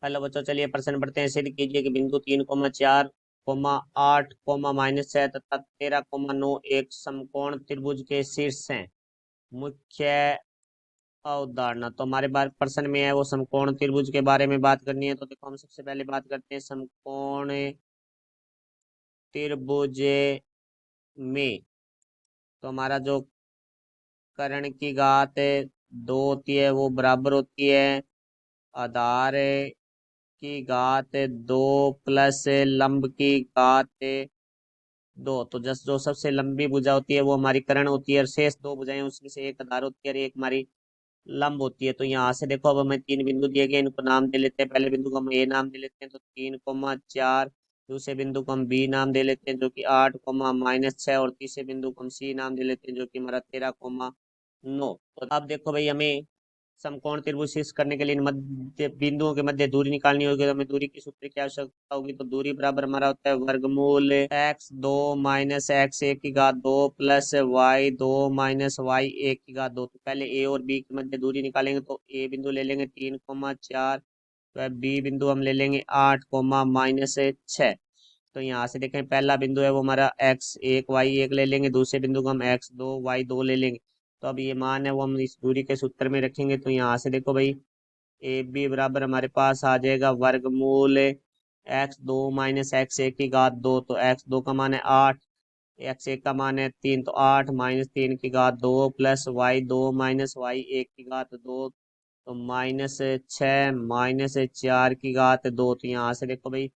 Hello बच्चों, चलिए प्रश्न पढ़ते हैं। सिद्ध कीजिए कि बिंदु 3,4,8,-6 तथा 13,9 एक समकोण त्रिभुज के शीर्ष हैं। मुख्य अवधारणा तो हमारे बार प्रश्न में है वो समकोण त्रिभुज के बारे में बात करनी है। तो देखो, हम सबसे पहले बात करते हैं समकोण त्रिभुज में। तो हमारा जो कर्ण की घात दो होती है वो बराबर होती है आधार की घात दो प्लस लंब की घात दो। तो जस जो सबसे लंबी भुजा होती है वो हमारी कर्ण होती है, और शेष दो भुजाएं उसमें से एक आधार होती है और एक हमारी लंब होती है। तो यहाँ से देखो, अब हमें तीन बिंदु दिए गए, इनको नाम दे लेते हैं। पहले बिंदु को हम ए नाम दे लेते हैं, तो 3,4। दूसरे बिंदु को हम बी नाम दे लेते हैं जो कि 8,-6, और तीसरे बिंदु को हम सी नाम दे लेते हैं जो कि हमारा 13,9। तो अब देखो भाई, हमें समकोण त्रिभुज शीर्ष करने के लिए इन मध्य बिंदुओं के मध्य दूरी निकालनी होगी। तो हमें दूरी के सूत्र की आवश्यकता होगी। तो दूरी बराबर हमारा होता है वर्गमूल x2 - x1 की घात दो प्लस y2 - y1 की घात दो। तो पहले ए और बी के मध्य दूरी निकालेंगे। तो ए बिंदु ले लेंगे 3,4, तो बी बिंदु हम ले लेंगे 8,-6। तो यहाँ से देखें, पहला बिंदु है वो हमारा x1 y1 ले लेंगे, दूसरे बिंदु को हम x2 y2 ले लेंगे। तो अब ये मान है वो हम इस दूरी के सूत्र में रखेंगे। तो यहाँ से देखो भाई, ए बी बराबर हमारे पास आ जाएगा वर्गमूल x2 - x1 की घात दो। तो x2 का मान है 8, x1 का मान है 3, तो 8 - 3 की घात 2 प्लस y2 - y1 की घात 2, तो -6 - 4 की घात 2। तो यहाँ से देखो भाई,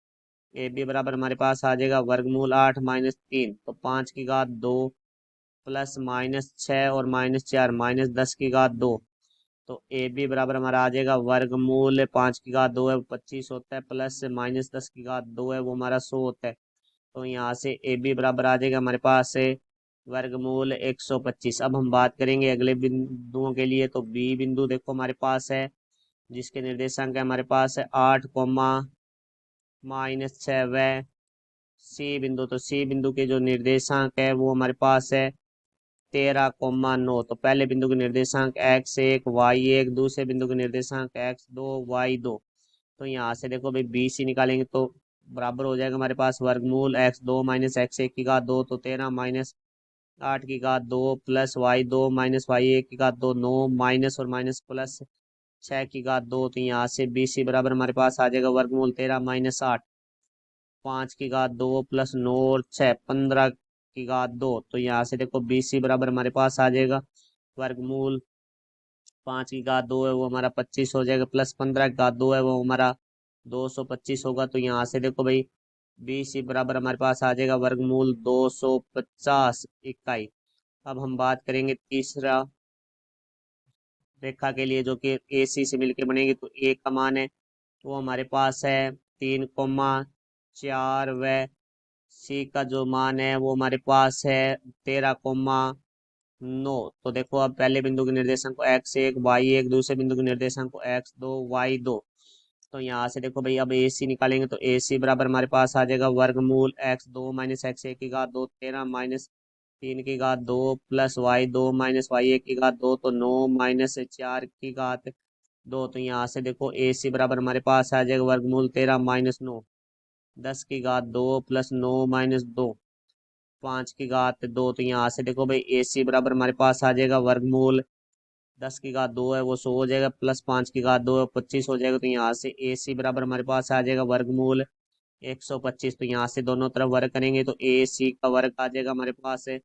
ए बी बराबर हमारे पास आ जाएगा वर्गमूल 8 - 3, तो 5 की घात 2 प्लस -6 और -4 -10 की घात 2। तो ए बी बराबर हमारा आ जाएगा वर्गमूल 5 की घात 2 है वो 25 होता है, प्लस -10 की घात 2 है वो हमारा 100 होता है। तो यहाँ से ए बी बराबर आ जाएगा हमारे पास है वर्गमूल 125। अब हम बात करेंगे अगले बिंदुओं के लिए। तो बी बिंदु देखो हमारे पास है, जिसके निर्देशांक है हमारे पास है 8, -6 व सी बिंदु। तो सी बिंदु के जो निर्देशांक है वो हमारे पास है 13,9। तो पहले बिंदु के निर्देशांक x1 y1, दूसरे बिंदु के निर्देशांक x2 y2। तो यहाँ से देखो भाई, बी सी निकालेंगे तो बराबर हो जाएगा हमारे पास वर्गमूल x2 - x1 की घात 2, तो 13 - 8 की घात 2 प्लस y2 - y1 की घात 2, 9 माइनस और माइनस प्लस 6 की घात 2। तो यहाँ से बी सी बराबर हमारे पास आ जाएगा वर्गमूल 13 - 8, 5 की घात 2 प्लस 9 और 6, 15 की घात 2। तो यहाँ से देखो, बी सी बराबर हमारे पास आ जाएगा वर्गमूल 5 की घात 2 है वो हमारा 25 हो जाएगा, प्लस 15 की घात 2 है वो हमारा 225 होगा। तो यहाँ से देखो भाई, बी सी बराबर हमारे पास आ जाएगा वर्गमूल 250 इकाई। अब हम बात करेंगे तीसरा रेखा के लिए, जो कि ए सी से मिलकर बनेगी। तो ए का मान है वो हमारे पास है 3,4 व सी का जो मान है वो हमारे पास है 13,9। तो देखो, अब पहले बिंदु के निर्देशांक को x1 y1, दूसरे बिंदु के निर्देशांक को x2 y2। तो यहाँ से देखो भाई, अब ए सी निकालेंगे। तो ए सी बराबर हमारे पास आ जाएगा वर्गमूल x2 - x1की घात 2, 13 - 3 की घात 2 प्लस y2 - y1की घात 2, तो 9 -4 की घात 2। तो यहाँ से देखो, ए सी बराबर हमारे पास आ जाएगा वर्गमूल 13 - 9, 10 की घात 2 प्लस 9 - 2, 5 की घात 2। तो यहाँ से देखो भाई, ए सी बराबर हमारे पास आ जाएगा वर्गमूल 10 की घात 2 है वो 100 हो जाएगा, प्लस 5 की घात 2 है 25 हो जाएगा। तो यहाँ से ए सी बराबर हमारे पास आ जाएगा वर्गमूल 125। तो यहाँ से दोनों तरफ वर्ग करेंगे तो ए सी का वर्ग आ जाएगा हमारे पास है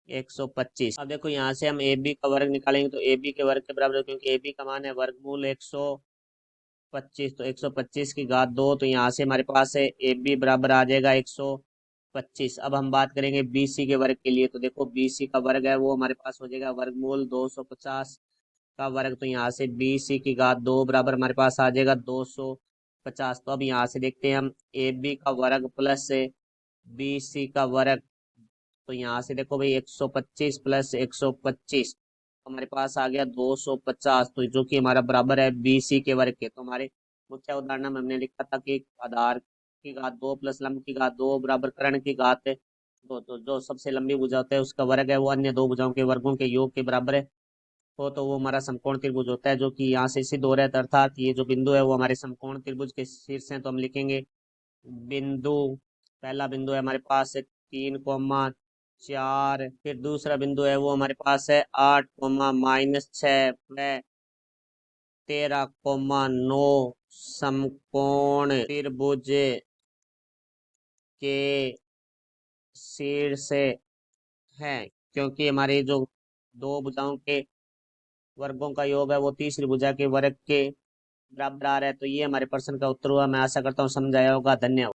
125। अब देखो, यहाँ से हम ए बी का वर्ग निकालेंगे। तो ए बी के वर्ग के बराबर है, क्योंकि ए बी का मान है वर्गमूल 125। तो 125 की घात 2। तो यहाँ से हमारे पास है ए बी बराबर आ जाएगा 125। अब हम बात करेंगे बी सी के वर्ग के लिए। तो देखो, बी सी का वर्ग है वो हमारे पास हो जाएगा वर्गमूल 250 का वर्ग। तो यहाँ से बी सी की घात 2 बराबर हमारे पास आ जाएगा 250। तो अब यहाँ से देखते हैं हम ए बी का वर्ग प्लस बी सी का वर्ग। तो यहाँ से देखो भाई, 125 प्लस 125 हमारे पास आ गया 250, तो जो कि हमारा बराबर है बी सी के वर्ग के। तो हमारे मुख्य उदाहरण में हमने लिखा था कि आधार की घात 2 प्लस लंब की घात 2 बराबर कर्ण की घात 2। तो जो सबसे लंबी भुजा होता है उसका वर्ग है वो अन्य दो भुजाओं के वर्गों के योग के बराबर है। हो तो वो हमारा समकोण त्रिभुज होता है, जो कि यहाँ से सिद्ध हो रहा है। अर्थात ये जो बिंदु है वो हमारे समकोण त्रिभुज के शीर्ष हैं। तो हम लिखेंगे बिंदु, पहला बिंदु है हमारे पास है 3,4, फिर दूसरा बिंदु है वो हमारे पास है 8,-6 व 13,9 समकोण त्रिभुज के शीर्ष है। क्योंकि हमारे जो दो भुजाओं के वर्गों का योग है वो तीसरी भुजा के वर्ग के बराबर आ रहा है। तो ये हमारे प्रश्न का उत्तर हुआ। मैं आशा करता हूँ समझ आया होगा। धन्यवाद।